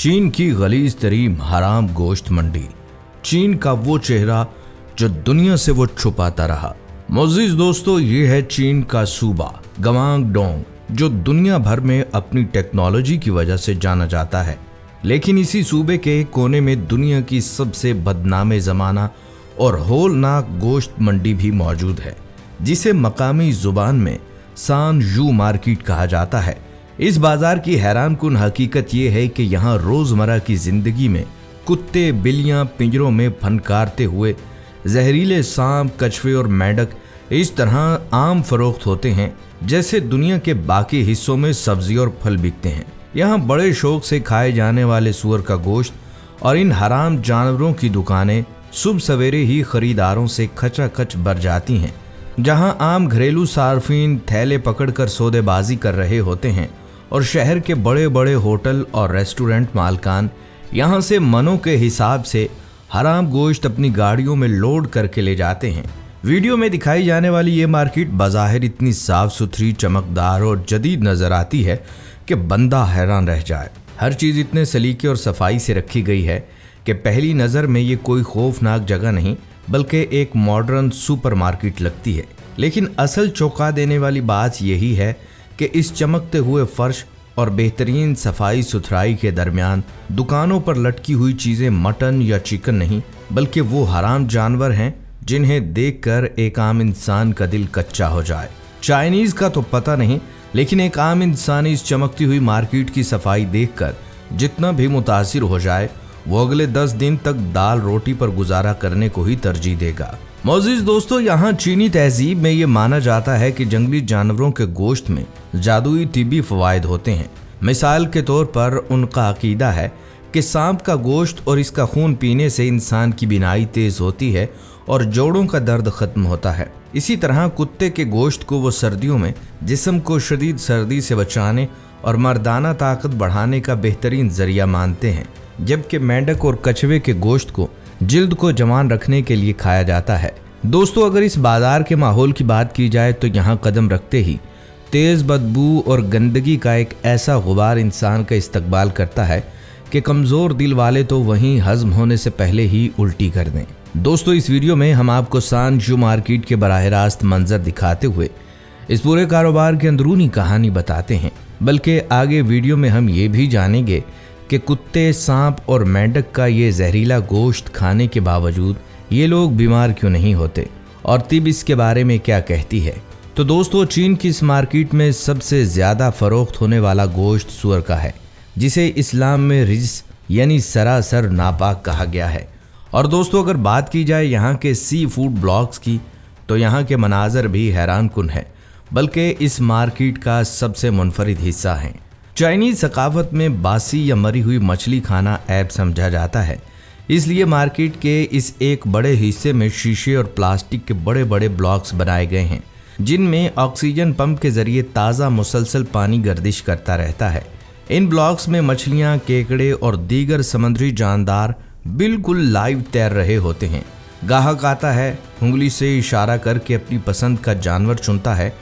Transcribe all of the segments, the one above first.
चीन की गलीज तरीन हराम गोश्त मंडी, चीन का वो चेहरा जो दुनिया से वो छुपाता रहा। मोअज़्ज़िज़ दोस्तों, ये है चीन का सूबा गवांगडोंग, जो दुनिया भर में अपनी टेक्नोलॉजी की वजह से जाना जाता है। लेकिन इसी सूबे के एक कोने में दुनिया की सबसे बदनामे ज़माना और होलनाक गोश्त मंडी भी मौजूद है, जिसे मकामी जुबान में सान यू मार्केट कहा जाता है। इस बाजार की हैरानकुन हकीकत ये है कि यहाँ रोजमर्रा की जिंदगी में कुत्ते बिल्लियाँ पिंजरों में फनकारते हुए जहरीले सांप, कछुए और मेंढक इस तरह आम फरोख्त होते हैं जैसे दुनिया के बाकी हिस्सों में सब्जी और फल बिकते हैं। यहाँ बड़े शौक से खाए जाने वाले सुअर का गोश्त और इन हराम जानवरों की दुकानें सुबह सवेरे ही खरीदारों से खचाखच भर जाती हैं। जहाँ आम घरेलू सार्फिन थैले पकड़कर सौदेबाजी कर रहे होते हैं और शहर के बड़े बड़े होटल और रेस्टोरेंट मालकान यहाँ से मनों के हिसाब से हराम गोश्त अपनी गाड़ियों में लोड करके ले जाते हैं। वीडियो में दिखाई जाने वाली ये मार्केट बाज़ाहिर इतनी साफ सुथरी, चमकदार और जदीद नजर आती है कि बंदा हैरान रह जाए। हर चीज़ इतने सलीके और सफाई से रखी गई है कि पहली नज़र में ये कोई खौफनाक जगह नहीं बल्कि एक मॉडर्न सुपर मार्केट लगती है। लेकिन असल चौंका देने वाली बात यही है कि इस चमकते हुए फर्श और बेहतरीन सफाई सुथराई के दरमियान दुकानों पर लटकी हुई चीज़ें मटन या चिकन नहीं बल्कि वो हराम जानवर हैं जिन्हें देखकर एक आम इंसान का दिल कच्चा हो जाए। चाइनीज़ का तो पता नहीं, लेकिन एक आम इंसान इस चमकती हुई मार्केट की सफाई देखकर जितना भी मुतासिर हो जाए वो अगले 10 दिन तक दाल रोटी पर गुजारा करने को ही तरजीह देगा। मोअज़्ज़िज़ दोस्तों, यहाँ चीनी तहजीब में ये माना जाता है कि जंगली जानवरों के गोश्त में जादुई तिब्बी फ़वाइद होते हैं। मिसाल के तौर पर उनका अकीदा है कि सांप का गोश्त और इसका खून पीने से इंसान की बीनाई तेज़ होती है और जोड़ों का दर्द ख़त्म होता है। इसी तरह कुत्ते के गोश्त को वो सर्दियों में जिस्म को शदीद सर्दी से बचाने और मर्दाना ताकत बढ़ाने का बेहतरीन ज़रिया मानते हैं, जबकि मेंढक और कछुए के गोश्त को जिल्द को जवान रखने के लिए खाया जाता है। दोस्तों, अगर इस बाजार के माहौल की बात की जाए तो यहाँ कदम रखते ही तेज़ बदबू और गंदगी का एक ऐसा गुबार इंसान का इस्तकबाल करता है कि कमज़ोर दिल वाले तो वहीं हज़म होने से पहले ही उल्टी कर दें। दोस्तों, इस वीडियो में हम आपको सान यू मार्केट के बराह रास्त मंजर दिखाते हुए इस पूरे कारोबार की अंदरूनी कहानी बताते हैं, बल्कि आगे वीडियो में हम ये भी जानेंगे कि कुत्ते, सांप और मेंढक का ये जहरीला गोश्त खाने के बावजूद ये लोग बीमार क्यों नहीं होते और तिब इसके बारे में क्या कहती है। तो दोस्तों, चीन की इस मार्केट में सबसे ज़्यादा फ़रोख्त होने वाला गोश्त सुअर का है, जिसे इस्लाम में रिज्स यानी सरासर नापाक कहा गया है। और दोस्तों, अगर बात की जाए यहाँ के सी फूड ब्लॉक्स की तो यहाँ के मनाजर भी हैरानकुन है, बल्कि इस मार्केट का सबसे मुनफरिद हिस्सा है। चाइनीज़ सकाफत में बासी या मरी हुई मछली खाना ऐब समझा जाता है, इसलिए मार्केट के इस एक बड़े हिस्से में शीशे और प्लास्टिक के बड़े बड़े ब्लॉक्स बनाए गए हैं, जिनमें ऑक्सीजन पंप के जरिए ताज़ा मुसलसल पानी गर्दिश करता रहता है। इन ब्लॉक्स में मछलियाँ, केकड़े और दीगर समुद्री जानदार बिल्कुल लाइव तैर रहे होते हैं। गाहक आता है, उंगली से इशारा करके अपनी पसंद का जानवर चुनता है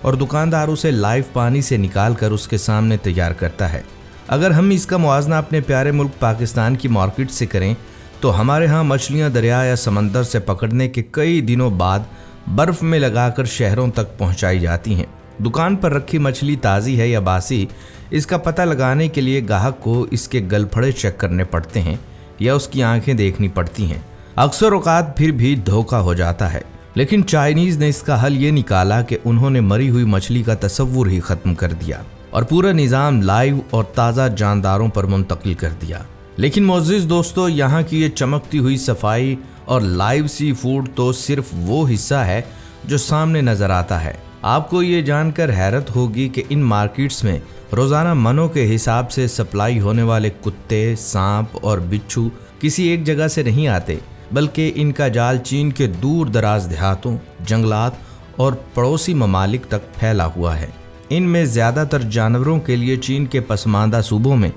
और दुकानदार उसे लाइव पानी से निकाल कर उसके सामने तैयार करता है। अगर हम इसका मुआवजा अपने प्यारे मुल्क पाकिस्तान की मार्केट से करें तो हमारे यहाँ मछलियाँ दरिया या समंदर से पकड़ने के कई दिनों बाद बर्फ़ में लगाकर शहरों तक पहुँचाई जाती हैं। दुकान पर रखी मछली ताज़ी है या बासी, इसका पता लगाने के लिए ग्राहक को इसके गलफड़े चेक करने पड़ते हैं या उसकी आंखें देखनी पड़ती हैं। अक्सर औकात फिर भी धोखा हो जाता है, लेकिन चाइनीज़ ने इसका हल ये निकाला कि उन्होंने मरी हुई मछली का तसव्वुर ही ख़त्म कर दिया और पूरा निज़ाम लाइव और ताज़ा जानदारों पर मुंतकिल कर दिया। लेकिन मोअज़्ज़िज़ दोस्तों, यहाँ की ये चमकती हुई सफाई और लाइव सी फूड तो सिर्फ वो हिस्सा है जो सामने नज़र आता है। आपको ये जानकर हैरत होगी कि इन मार्केट्स में रोज़ाना मनों के हिसाब से सप्लाई होने वाले कुत्ते, सांप और बिच्छू किसी एक जगह से नहीं आते, बल्कि इनका जाल चीन के दूर दराज देहातों, जंगलात और पड़ोसी ममालिक तक फैला हुआ है। इनमें ज़्यादातर जानवरों के लिए चीन के पसमानदा सूबों में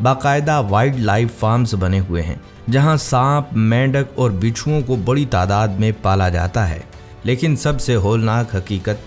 बाकायदा वाइल्ड लाइफ फार्म्स बने हुए हैं, जहां सांप, मेंढक और बिच्छुओं को बड़ी तादाद में पाला जाता है। लेकिन सबसे होलनाक हकीकत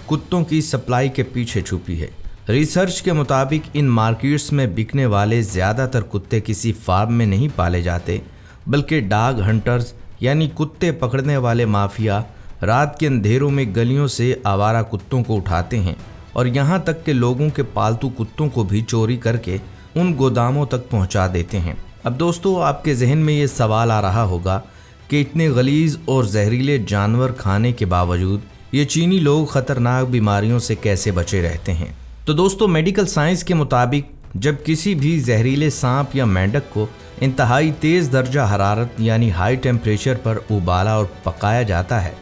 कुत्तों की सप्लाई के पीछे छुपी है। रिसर्च के मुताबिक इन मार्केट्स में बिकने वाले ज़्यादातर कुत्ते किसी फार्म में नहीं पाले जाते, बल्कि डॉग हंटर्स यानी कुत्ते पकड़ने वाले माफिया रात के अंधेरों में गलियों से आवारा कुत्तों को उठाते हैं और यहाँ तक कि लोगों के पालतू कुत्तों को भी चोरी करके उन गोदामों तक पहुँचा देते हैं। अब दोस्तों, आपके जहन में ये सवाल आ रहा होगा कि इतने गलीज और जहरीले जानवर खाने के बावजूद ये चीनी लोग खतरनाक बीमारियों से कैसे बचे रहते हैं। तो दोस्तों, मेडिकल साइंस के मुताबिक जब किसी भी जहरीले सांप या मेंढक को इंतहाई तेज़ दर्जा हरारत यानी हाई टेम्परेचर पर उबाला और पकाया जाता है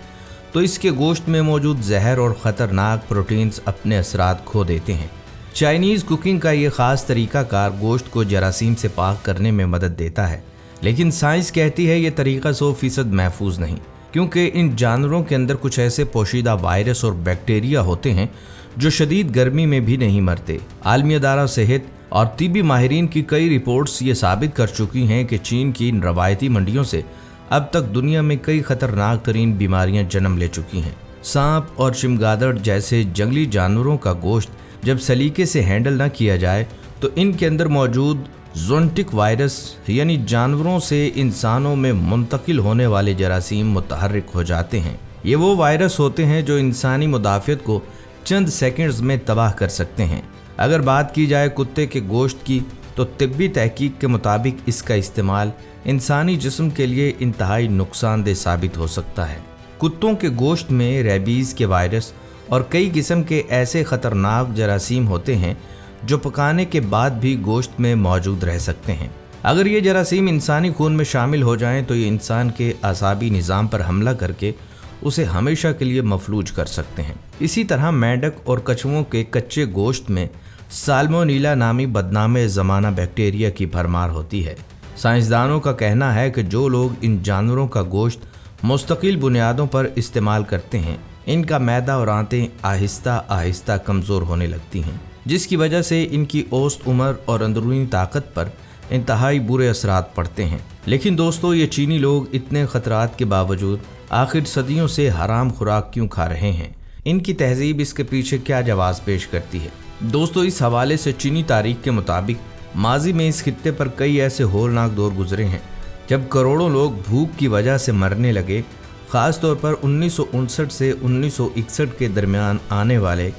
तो इसके गोश्त में मौजूद जहर और ख़तरनाक प्रोटीन्स अपने असरात खो देते हैं। चाइनीज़ कुकिंग का ये ख़ास तरीक़ाकार गोश्त को जरासीम से पाक करने में मदद देता है, लेकिन साइंस कहती है ये तरीक़ा 100% महफूज नहीं, क्योंकि इन जानवरों के अंदर कुछ ऐसे पोशीदा वायरस और बैक्टीरिया होते हैं जो शदीद गर्मी में भी नहीं मरते। आलमी अदारा सेहत और तिब्बी माहिरीन की कई रिपोर्ट्स ये साबित कर चुकी हैं कि चीन की इन रवायती मंडियों से अब तक दुनिया में कई खतरनाक तरीन बीमारियां जन्म ले चुकी हैं। सांप और चमगादड़ जैसे जंगली जानवरों का गोश्त जब सलीके से हैंडल न किया जाए तो इनके अंदर मौजूद ज़ोनोटिक वायरस यानी जानवरों से इंसानों में मुंतकिल होने वाले जरासीम मुतहर्रिक हो जाते हैं। ये वो वायरस होते हैं जो इंसानी मुदाफ़ियत को चंद सेकंड्स में तबाह कर सकते हैं। अगर बात की जाए कुत्ते के गोश्त की तो तिब्बी तहकीक के मुताबिक इसका इस्तेमाल इंसानी जिस्म के लिए इंतहाई नुकसानदेह साबित हो सकता है। कुत्तों के गोश्त में रेबीज़ के वायरस और कई किस्म के ऐसे ख़तरनाक जरासीम होते हैं जो पकाने के बाद भी गोश्त में मौजूद रह सकते हैं। अगर ये जरासीम इंसानी खून में शामिल हो जाएं तो ये इंसान के आसाबी निज़ाम पर हमला करके उसे हमेशा के लिए मफलूज कर सकते हैं। इसी तरह मेंढक और कछुओं के कच्चे गोश्त में साल्मोनीला नामी बदनामे ज़माना बैक्टीरिया की भरमार होती है। साइंसदानों का कहना है कि जो लोग इन जानवरों का गोश्त मुस्तकिल बुनियादों पर इस्तेमाल करते हैं, इनका मैदा और आंतें आहिस्ता आहिस्ता कमज़ोर होने लगती हैं, जिसकी वजह से इनकी औसत उम्र और अंदरूनी ताकत पर इंतहाई बुरे असरात पड़ते हैं। लेकिन दोस्तों, ये चीनी लोग इतने ख़तरात के बावजूद आखिर सदियों से हराम खुराक क्यों खा रहे हैं? इनकी तहजीब इसके पीछे क्या जवाब पेश करती है? दोस्तों, इस हवाले से चीनी तारीख के मुताबिक माजी में इस खित्ते पर कई ऐसे होलनाक दौर गुजरे हैं जब करोड़ों लोग भूख की वजह से मरने लगे। ख़ास तौर पर 1959 से 1961 के दरमियान आने वाले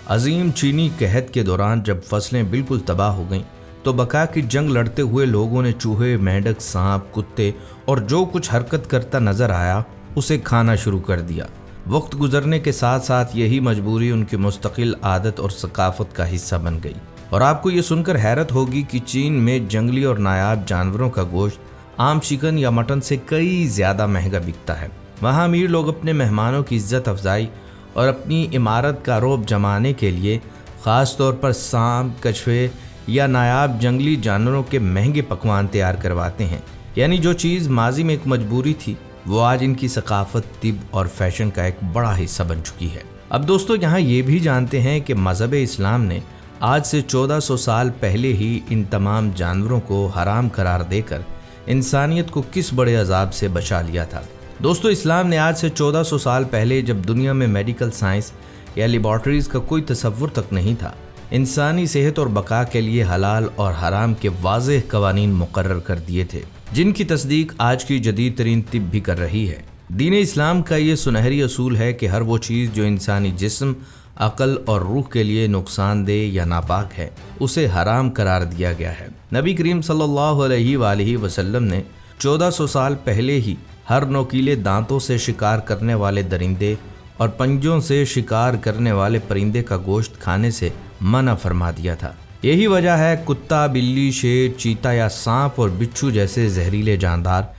अजीम चीनी कहत के दौरान जब फसलें बिल्कुल तबाह हो गईं तो बका की जंग लड़ते हुए लोगों ने चूहे, मेंढक, सांप, कुत्ते और जो कुछ हरकत करता नजर आया उसे खाना शुरू कर दिया। वक्त गुजरने के साथ साथ यही मजबूरी उनकी मुस्तकिल आदत और सकाफत का हिस्सा बन गई। और आपको ये सुनकर हैरत होगी कि चीन में जंगली और नायाब जानवरों का गोश्त आम चिकन या मटन से कई ज़्यादा महंगा बिकता है। वहाँ अमीर लोग अपने मेहमानों की इज्जत अफजाई और अपनी इमारत का रौब जमाने के लिए ख़ास तौर पर सांप, कछुए या नायाब जंगली जानवरों के महंगे पकवान तैयार करवाते हैं। यानी जो चीज़ माजी में एक मजबूरी थी वो आज इनकी सकाफत, तिब और फैशन का एक बड़ा हिस्सा बन चुकी है। अब दोस्तों, यहाँ ये भी जानते हैं कि मज़हब इस्लाम ने आज से 1400 साल पहले ही इन तमाम जानवरों को हराम करार देकर इंसानियत को किस बड़े अजाब से बचा लिया था। दोस्तों, इस्लाम ने आज से 1400 साल पहले, जब दुनिया में मेडिकल साइंस या लेबॉर्ट्रीज़ का कोई तसव्वुर तक नहीं था, इंसानी सेहत और बका के लिए हलाल और हराम के वाज़ेह कवानीन मुकर्रर कर दिए थे, जिनकी तस्दीक आज की जदीद तरीन तिब भी कर रही है। दीन इस्लाम का ये सुनहरी असूल है कि हर वो चीज़ जो इंसानी जिस्म, अक़ल और रूह के लिए नुकसानदेह या नापाक है, उसे हराम करार दिया गया है। नबी करीम सल्लल्लाहु अलैहि वसल्लम ने 1400 साल पहले ही हर नोकीले दांतों से शिकार करने वाले दरिंदे और पंजों से शिकार करने वाले परिंदे का गोश्त खाने से मना फरमा दिया था। यही वजह है कुत्ता, बिल्ली, शेर, चीता या सांप और बिच्छू जैसे जहरीले जानदार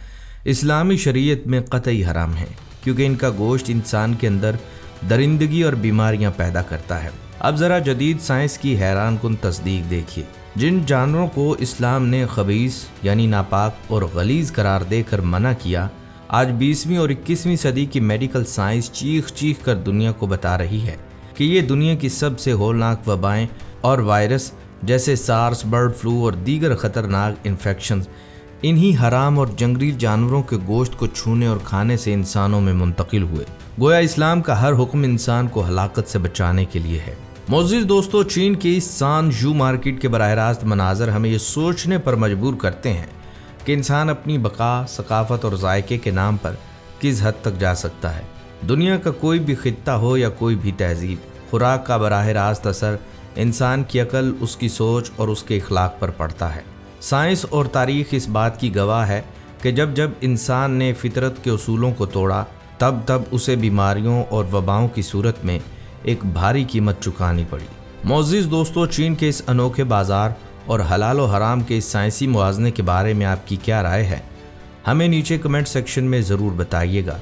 इस्लामी शरीयत में कतई हराम हैं, क्योंकि इनका गोश्त इंसान के अंदर दरिंदगी और बीमारियां पैदा करता है। अब ज़रा जदीद साइंस की हैरान कुन तस्दीक देखिए। जिन जानवरों को इस्लाम ने खबीस यानी नापाक और गलीज़ करार देकर मना किया, आज 20वीं और 21वीं सदी की मेडिकल साइंस चीख चीख कर दुनिया को बता रही है कि ये दुनिया की सबसे होलनाक वबाएँ और वायरस जैसे सार्स, बर्ड फ्लू और दीगर ख़तरनाक इन्फेक्शंस इन्हीं हराम और जंगली जानवरों के गोश्त को छूने और खाने से इंसानों में मुंतकिल हुए। गोया इस्लाम का हर हुक्म इंसान को हलाकत से बचाने के लिए है। मोअज़्ज़िज़ दोस्तों, चीन की सांजू मार्केट के बराह रास्त मनाजर हमें ये सोचने पर मजबूर करते हैं कि इंसान अपनी बका, सकाफत और जायके के नाम पर किस हद तक जा सकता है। दुनिया का कोई भी खित्ता हो या कोई भी तहजीब, खुराक का बराह रास्त असर इंसान की अकल, उसकी सोच और उसके इखलाक पर पड़ता है। साइंस और तारीख़ इस बात की गवाह है कि जब जब इंसान ने फितरत के उसूलों को तोड़ा, तब तब उसे बीमारियों और वबाओं की सूरत में एक भारी कीमत चुकानी पड़ी। मोअज़्ज़िज़ दोस्तों, चीन के इस अनोखे बाज़ार और हलाल व हराम के इस साइंसी मुआज़ने के बारे में आपकी क्या राय है, हमें नीचे कमेंट सेक्शन में ज़रूर बताइएगा।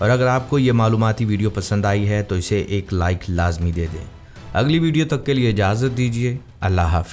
और अगर आपको ये मालूमाती वीडियो पसंद आई है तो इसे एक लाइक लाजमी दे दें। अगली वीडियो तक के लिए इजाज़त दीजिए। अल्लाह हाफ़िज़।